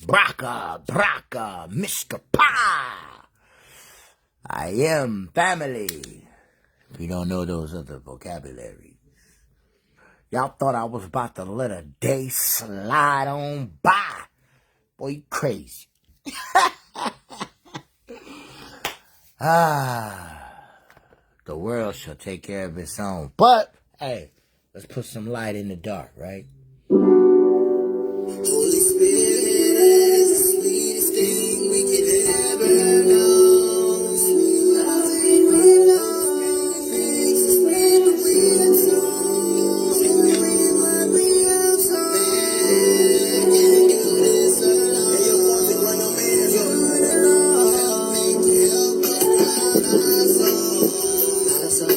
Braka, Mr. Pa. I am family. If you don't know those other vocabularies. Y'all thought I was about to let a day slide on by. Boy, you crazy. The world shall take care of its own. But, hey, let's put some light in the dark, right? Holy Spirit is the sweetest thing we could ever know. Sweet loving, my love, makes us when we have songs. Singing what we have songs. Can't do this alone. Hey, yo, one thing, right, no man, yo. Help me, help us out our song. Our song.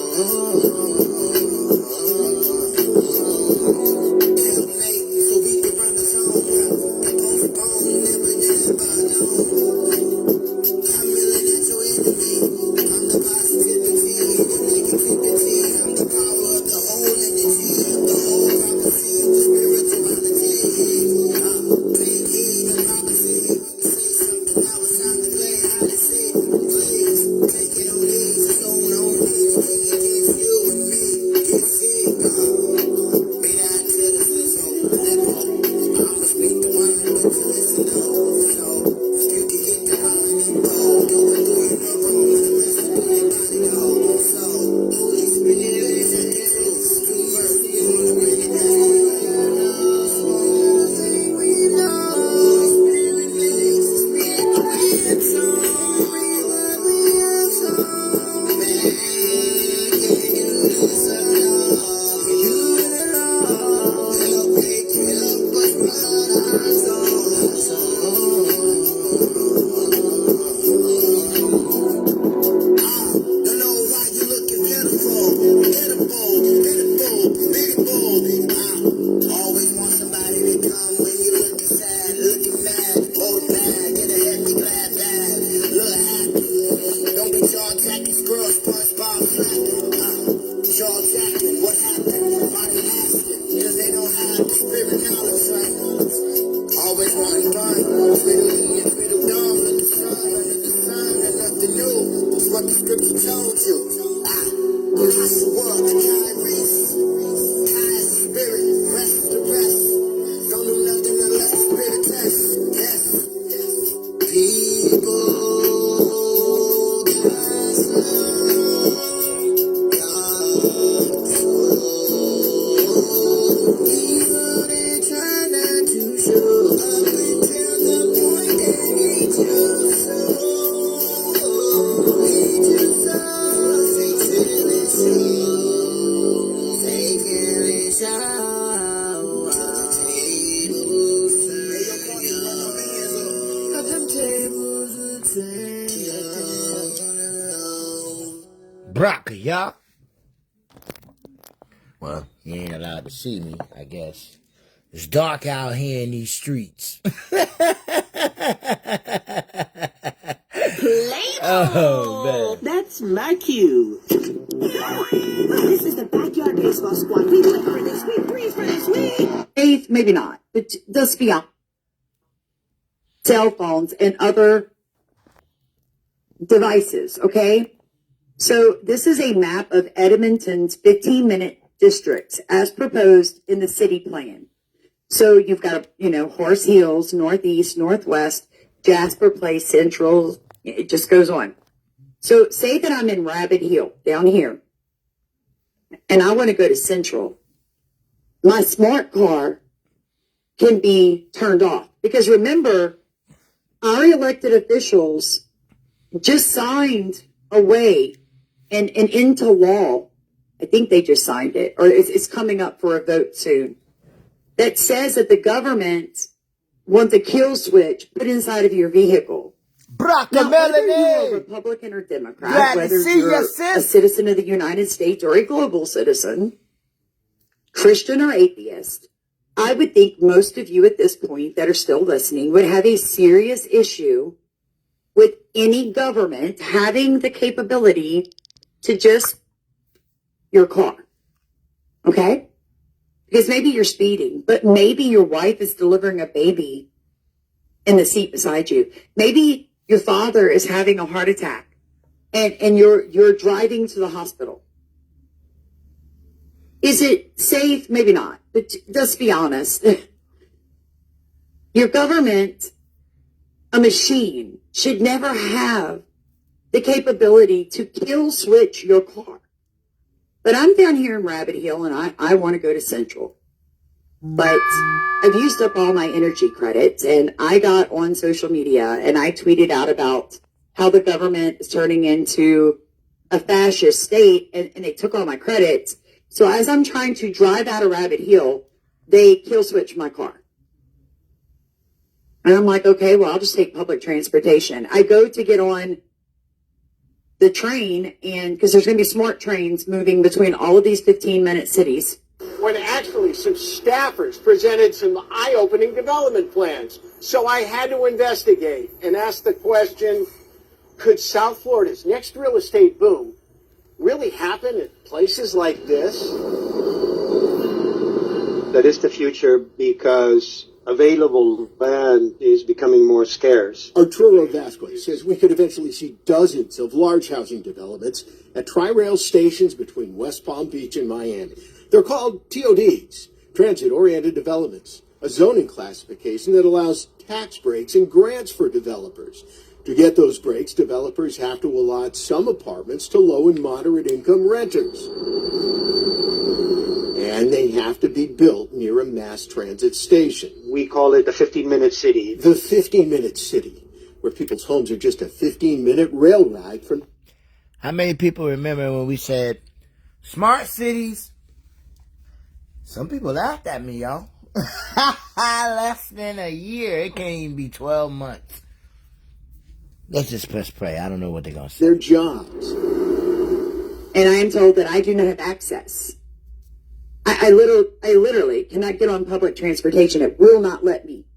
Brock, y'all. Well, you ain't allowed to see me, I guess. It's dark out here in these streets. Oh, man. That's my cue. This is the Backyard Baseball Squad. We live for this. We breathe for this. Faith, maybe not. But let's be honest. Cell phones and other devices, okay? So this is a map of Edmonton's 15-minute districts as proposed in the city plan. So you've got, Horse Hills, Northeast, Northwest, Jasper Place, Central. It just goes on. So say that I'm in Rabbit Hill down here and I want to go to Central. My smart car can be turned off because remember, our elected officials just signed away and into law. I think they just signed it, or it's coming up for a vote soon, that says that the government wants a kill switch put inside of your vehicle. Now, whether you're a Republican or Democrat, whether you're a citizen of the United States or a global citizen, Christian or atheist, I would think most of you at this point that are still listening would have a serious issue with any government having the capability to just your car. Okay? Because maybe you're speeding, but maybe your wife is delivering a baby in the seat beside you. Maybe your father is having a heart attack and you're driving to the hospital. Is it safe? Maybe not. But let's be honest. Your government, a machine, should never have the capability to kill switch your car. But I'm down here in Rabbit Hill and I want to go to Central. But I've used up all my energy credits and I got on social media and I tweeted out about how the government is turning into a fascist state and they took all my credits. So as I'm trying to drive out of Rabbit Hill, they kill switch my car. And I'm like, okay, well, I'll just take public transportation. I go to get on the train and because there's going to be smart trains moving between all of these 15-minute cities. When actually some staffers presented some eye-opening development plans. So I had to investigate and ask the question, could South Florida's next real estate boom really happen at places like this? That is the future because available land is becoming more scarce. Arturo Vasquez says we could eventually see dozens of large housing developments at Tri-Rail stations between West Palm Beach and Miami. They're called TODs, transit-oriented developments, a zoning classification that allows tax breaks and grants for developers. To get those breaks, developers have to allot some apartments to low and moderate income renters. And they have to be built near a mass transit station. We call it the 15-minute city. The 15-minute city, where people's homes are just a 15-minute rail ride from... How many people remember when we said, smart cities? Some people laughed at me, y'all. Less than a year. It can't even be 12 months. Let's just press play. I don't know what they're going to say. Their jobs. And I am told that I do not have access. I literally cannot get on public transportation. It will not let me.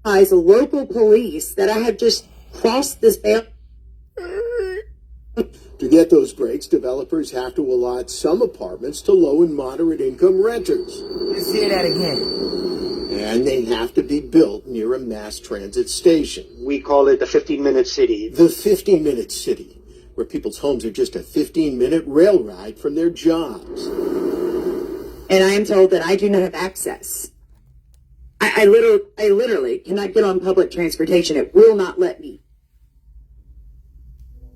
As a local police that I have just crossed this boundary. To get those breaks, developers have to allot some apartments to low and moderate income renters. Let's hear that again. And they have to be built near a mass transit station. We call it the 15-minute city. The 15-minute city, where people's homes are just a 15-minute rail ride from their jobs. And I am told that I do not have access. I literally cannot get on public transportation. It will not let me.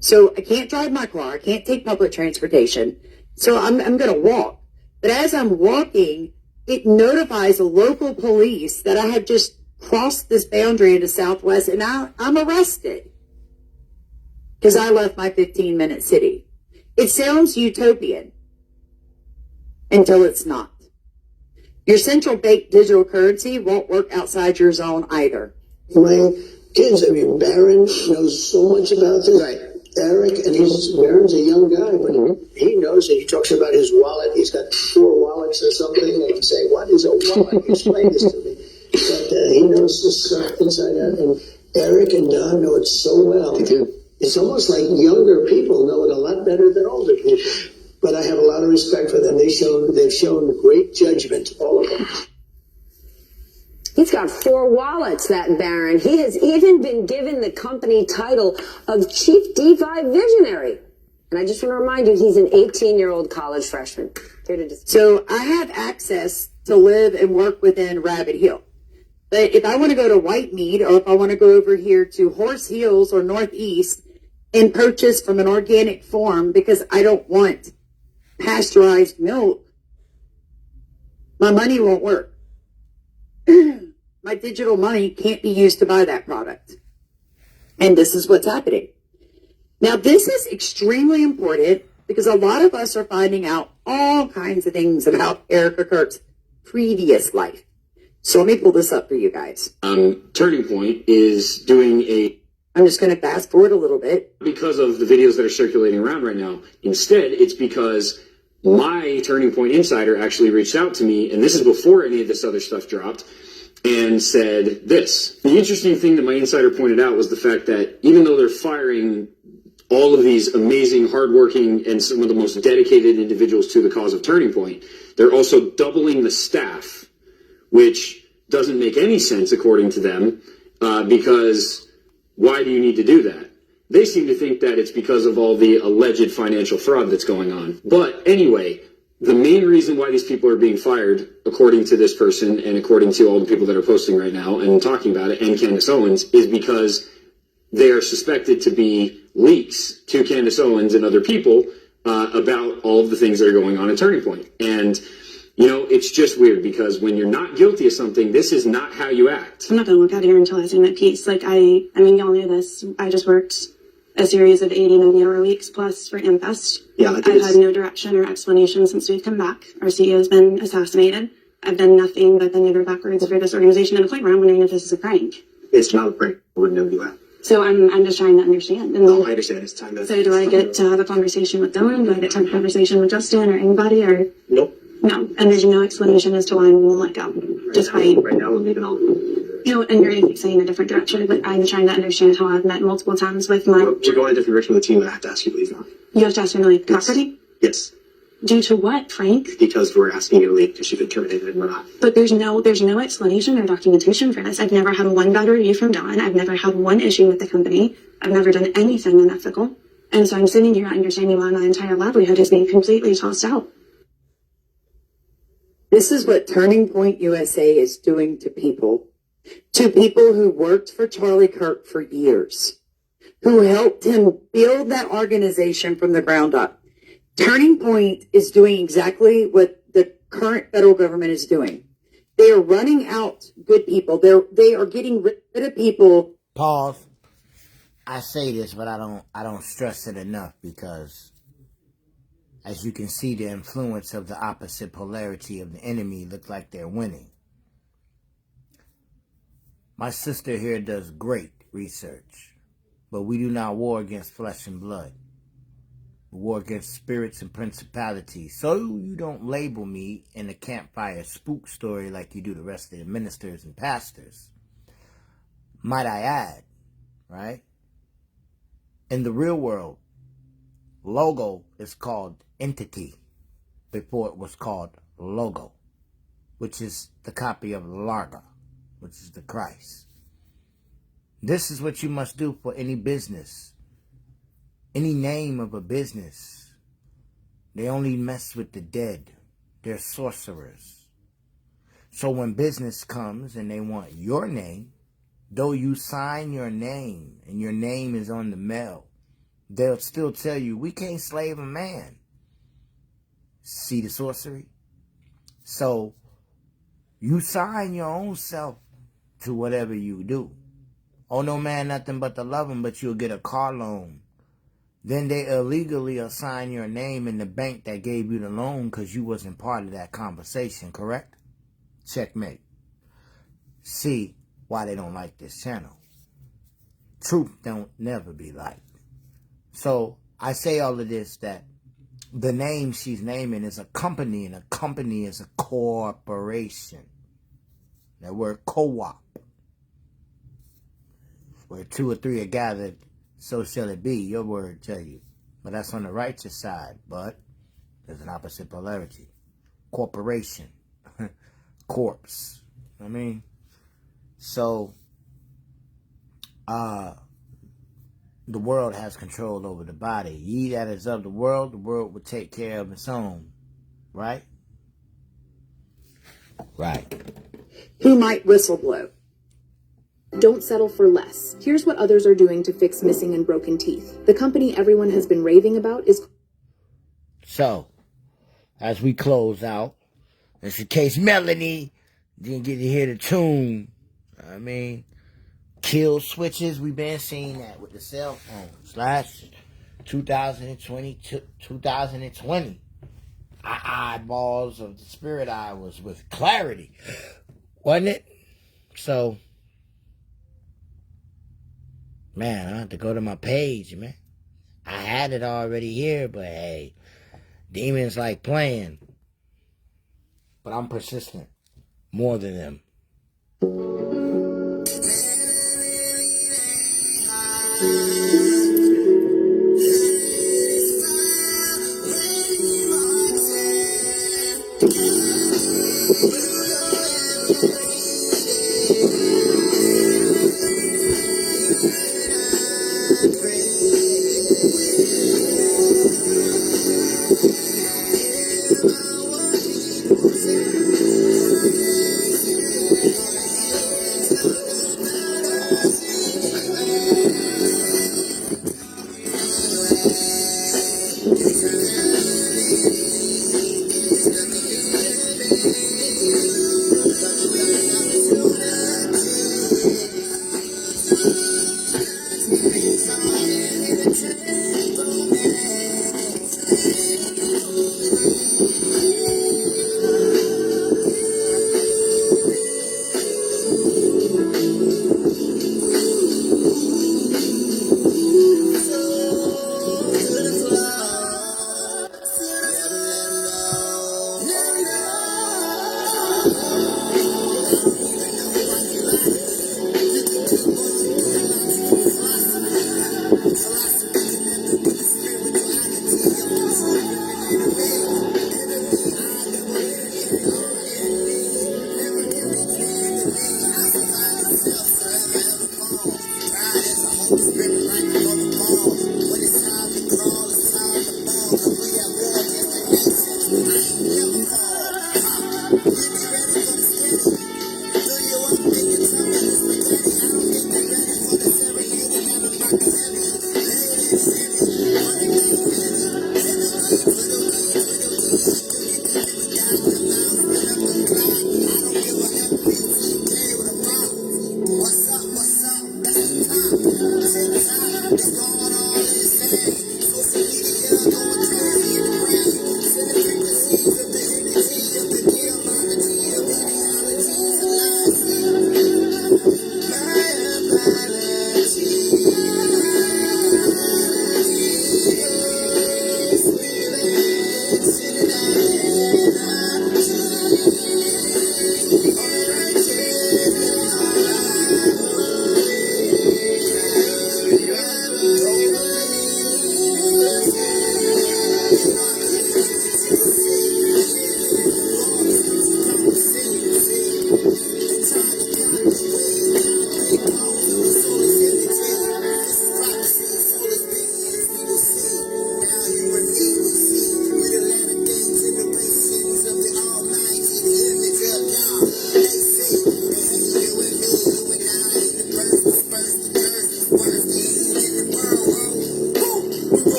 So I can't drive my car. I can't take public transportation. So I'm going to walk. But as I'm walking, it notifies the local police that I have just crossed this boundary into Southwest and I'm arrested because I left my 15-minute city. It sounds utopian until it's not. Your central bank digital currency won't work outside your zone either. My kids, Barron knows so much about this. Right. Eric, and Barron's a young guy, but he knows it. He talks about his wallet. He's got 4 wallets or something. And I say, what is a wallet? Explain this to me. But he knows this inside out. And Eric and Don know it so well. It's almost like younger people know it a lot better than older people. But I have a lot of respect for them. They've shown great judgment, all of them. He's got 4 wallets, that Baron. He has even been given the company title of Chief DeFi Visionary. And I just want to remind you, he's an 18-year-old college freshman. So I have access to live and work within Rabbit Hill. But if I want to go to Whitemead or if I want to go over here to Horse Hills or Northeast and purchase from an organic farm because I don't want pasteurized milk, my money won't work. My digital money can't be used to buy that product. And this is what's happening. Now, this is extremely important because a lot of us are finding out all kinds of things about Erica Kirk's previous life. So let me pull this up for you guys. Turning Point is doing I'm just going to fast forward a little bit. because of the videos that are circulating around right now. Instead, it's because my Turning Point insider actually reached out to me, and this is before any of this other stuff dropped, and said this. The interesting thing that my insider pointed out was the fact that even though they're firing all of these amazing, hardworking, and some of the most dedicated individuals to the cause of Turning Point, they're also doubling the staff, which doesn't make any sense according to them. because why do you need to do that? They seem to think that it's because of all the alleged financial fraud that's going on. But anyway, the main reason why these people are being fired, according to this person and according to all the people that are posting right now and talking about it, and Candace Owens, is because they are suspected to be leaks to Candace Owens and other people about all of the things that are going on at Turning Point. And, you know, it's just weird because when you're not guilty of something, this is not how you act. I'm not going to look at it until I see my piece. Like, I mean, y'all knew this. I just worked a series of 80 90-hour weeks plus for Infest. Yeah, I've had no direction or explanation since we've come back. Our CEO has been assassinated. I've done nothing but bend over backwards for this organization to the point where I'm wondering if this is a prank. It's not a prank. I wouldn't know you at. So I'm just trying to understand. And I understand. It's time to. so do I get to have a conversation with Dylan? Do I get to have a conversation with Justin or anybody? Or Nope. no? And there's no explanation as to why we won't let go. Just fight. Right now, we'll leave it all. You know, and you're going to keep saying a different direction, but I'm trying to understand how I've met multiple times with my... We're going a different direction with the team, and I have to ask you to leave now. You have to ask me to leave the property? Yes. Due to what, Frank? Because we're asking you to leave because you've been terminated and we're not. But there's no explanation or documentation for this. I've never had one bad review from Don. I've never had one issue with the company. I've never done anything unethical. And so I'm sitting here understanding why my entire livelihood is being completely tossed out. This is what Turning Point USA is doing to people who worked for Charlie Kirk for years, who helped him build that organization from the ground up. Turning Point is doing exactly what the current federal government is doing. They are running out good people. They are getting rid of people. Pause. I say this, but I don't stress it enough because, as you can see, the influence of the opposite polarity of the enemy look like they're winning. My sister here does great research, but we do not war against flesh and blood. We war against spirits and principalities. So you don't label me in the campfire spook story like you do the rest of the ministers and pastors. Might I add, right? In the real world, logo is called entity before it was called logo, which is the copy of Larga, which is the Christ. This is what you must do for any business, any name of a business. They only mess with the dead. They're sorcerers. So when business comes and they want your name, though you sign your name and your name is on the mail, they'll still tell you, we can't slave a man. See the sorcery? So you sign your own self to whatever you do. Oh, no man, nothing but to love him, but you'll get a car loan. Then they illegally assign your name in the bank that gave you the loan because you wasn't part of that conversation, correct? Checkmate. See why they don't like this channel. Truth don't never be liked. So I say all of this that the name she's naming is a company, and a company is a corporation. That word co-op. Where two or three are gathered, so shall it be. Your word tell you. But that's on the righteous side. But there's an opposite polarity. Corporation. Corpse. I mean, so the world has control over the body. Ye that is of the world will take care of its own. Right? Right. Who might whistleblow? Don't settle for less. Here's what others are doing to fix missing and broken teeth. The company everyone has been raving about is... So, as we close out, just in case Melanie didn't get to hear the tune, I mean, kill switches, we've been seeing that with the cell phones. Last 2020, our eyeballs of the spirit eye was with clarity, wasn't it? So, man, I have to go to my page, man. I had it already here, but hey, demons like playing. But I'm persistent. More than them.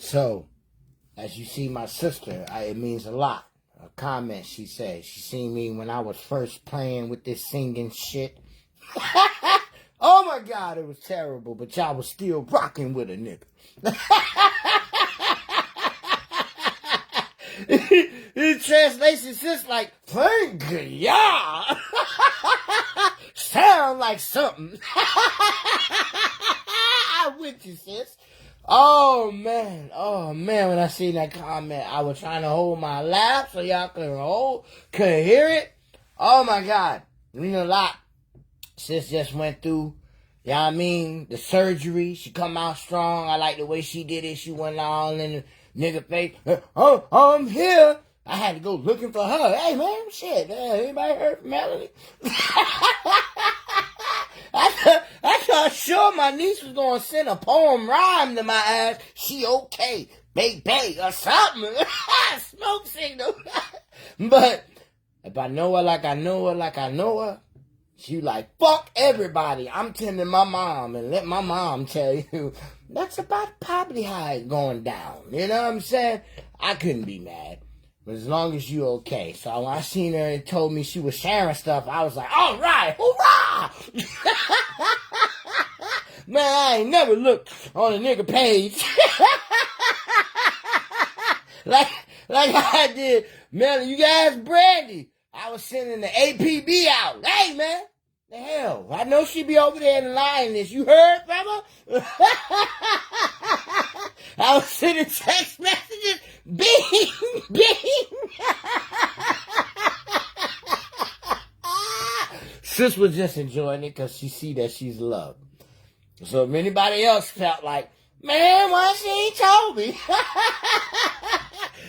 So, as you see my sister, it means a lot. A comment she said. She seen me when I was first playing with this singing shit. Oh my God, it was terrible, but y'all was still rocking with a nigga. In translation, it's just like, thank ya. Sound like something. I'm with you, sis. Oh man, when I seen that comment, I was trying to hold my laugh so y'all couldn't hear it. Oh my God, it mean a lot. Sis just went through, you know what I mean, the surgery. She come out strong. I like the way she did it. She went all in the nigga face. Oh, I'm here. I had to go looking for her. Hey man, shit, anybody heard from Melanie? I thought sure my niece was gonna send a poem rhyme to my ass. She okay, baby, or something. Smoke signal. But if I know her like I know her, she like, fuck everybody. I'm telling my mom and let my mom tell you. That's about probably how it's going down. You know what I'm saying? I couldn't be mad. But as long as you okay. So when I seen her and told me she was sharing stuff, I was like, all right, hoorah! Man, I ain't never looked on a nigga page. like I did. Man, you guys, Brandy. I was sending the APB out. Hey, man. The hell? I know she be over there in the lioness. You heard from her? I was sending text messages. Bing! Bing! Sis was just enjoying it because she see that she's loved. So if anybody else felt like, man, why she ain't told me?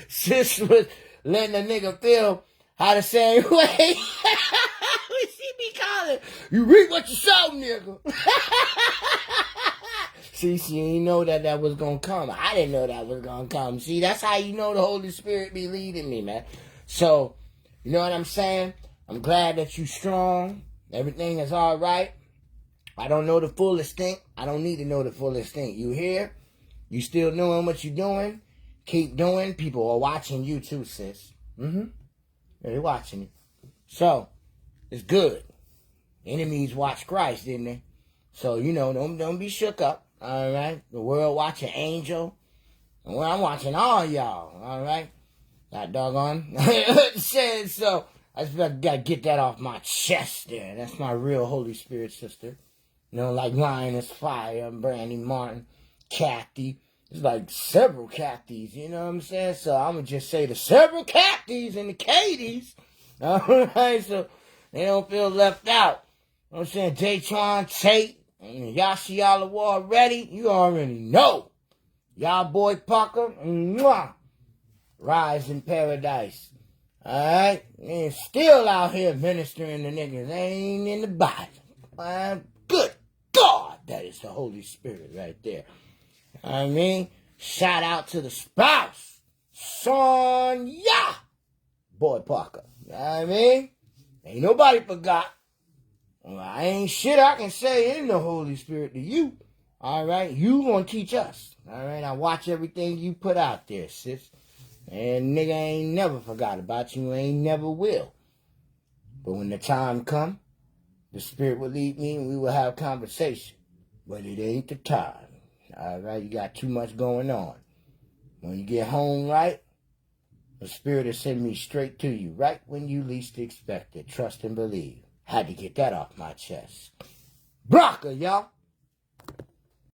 Sis was letting a nigga feel how the same way. She be calling, you reap what you sow, nigga. See, she didn't know that was going to come. I didn't know that was going to come. See, that's how you know the Holy Spirit be leading me, man. So, you know what I'm saying? I'm glad that you strong. Everything is all right. I don't know the full extent. I don't need to know the full extent. You here? You still doing what you doing? Keep doing. People are watching you too, sis. They're watching you. So, it's good. Enemies watch Christ, didn't they? So, don't be shook up. All right? The world watching Angel. And I'm watching all y'all. All right? That doggone. Said so. I just gotta get that off my chest there. That's my real Holy Spirit sister. Like Lioness Fire, Brandy Martin, Kathy. There's like several Kathys, you know what I'm saying? So I'm going to just say the several Kathys and the Katies. All right, so they don't feel left out. You know what I'm saying? J-Tron, Tate, and Yashi Alawa already. You already know. Y'all boy Parker, mwah. Rise in paradise. Alright? And still out here ministering to niggas. They ain't in the Bible. Good God, that is the Holy Spirit right there. I mean, shout out to the spouse, Sonya, boy Parker. I mean, ain't nobody forgot. Well, I ain't shit I can say in the Holy Spirit to you. All right, you gonna teach us. All right, I watch everything you put out there, sis. And nigga ain't never forgot about you, ain't never will. But when the time come, the Spirit will lead me and we will have conversation. But it ain't the time. All right, you got too much going on. When you get home, right, the Spirit will send me straight to you, right when you least expect it. Trust and believe. Had to get that off my chest. Brocka, y'all.